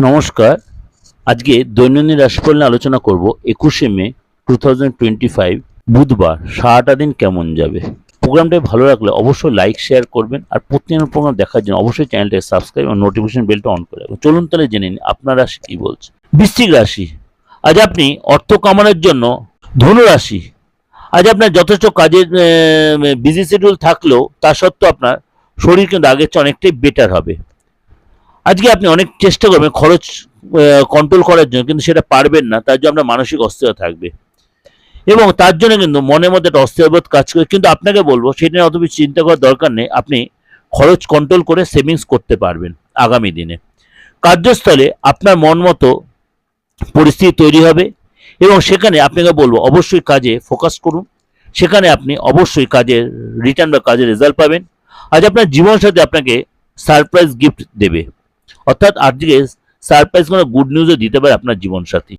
নমস্কার। আজকে দৈনন্দিন রাশিফল নিয়ে আলোচনা করব 21শে মে 2025 বুধবার। সারাটা দিন কেমন যাবে। প্রোগ্রামটা ভালো লাগলে অবশ্যই লাইক শেয়ার করবেন, আর প্রতিদিনের প্রোগ্রাম দেখার জন্য অবশ্যই চ্যানেলটাকে সাবস্ক্রাইব এবং নোটিফিকেশন বেলটা অন করে রাখবেন। চলুন তাহলে জেনে নিন আপনার রাশি কি বলছে। বৃশ্চিক রাশি, আজ আপনি অর্থ কামানোর জন্য। ধনু রাশি, আজ আপনার যথেষ্ট কাজের বিজি শিডিউল থাকলেও তা সত্ত্বেও আপনার শরীর কিন্তু আগের চেয়ে অনেকটাই বেটার হবে। আজকে আপনি অনেক চেষ্টা করবেন খরচ কন্ট্রোল করার জন্য, কিন্তু সেটা পারবেন না। তার জন্য আপনার মানসিক অস্থিরতা থাকবে এবং তার জন্য কিন্তু মনের মধ্যে একটা অস্থিরবোধ কাজ করে। কিন্তু আপনাকে বলবো সেটা নিয়ে অত বেশি চিন্তা করার দরকার নেই। আপনি খরচ কন্ট্রোল করে সেভিংস করতে পারবেন আগামী দিনে। কার্যস্থলে আপনার মন মতো পরিস্থিতি তৈরি হবে এবং সেখানে আপনাকে বলবো অবশ্যই কাজে ফোকাস করুন। সেখানে আপনি অবশ্যই কাজের রিটার্ন বা কাজের রেজাল্ট পাবেন। আজ আপনার জীবনসাথী আপনাকে সারপ্রাইজ গিফট দেবে, অর্থাৎ আজকে সারপ্রাইজ কোনো গুড নিউজও দিতে পারে আপনার জীবনসাথী।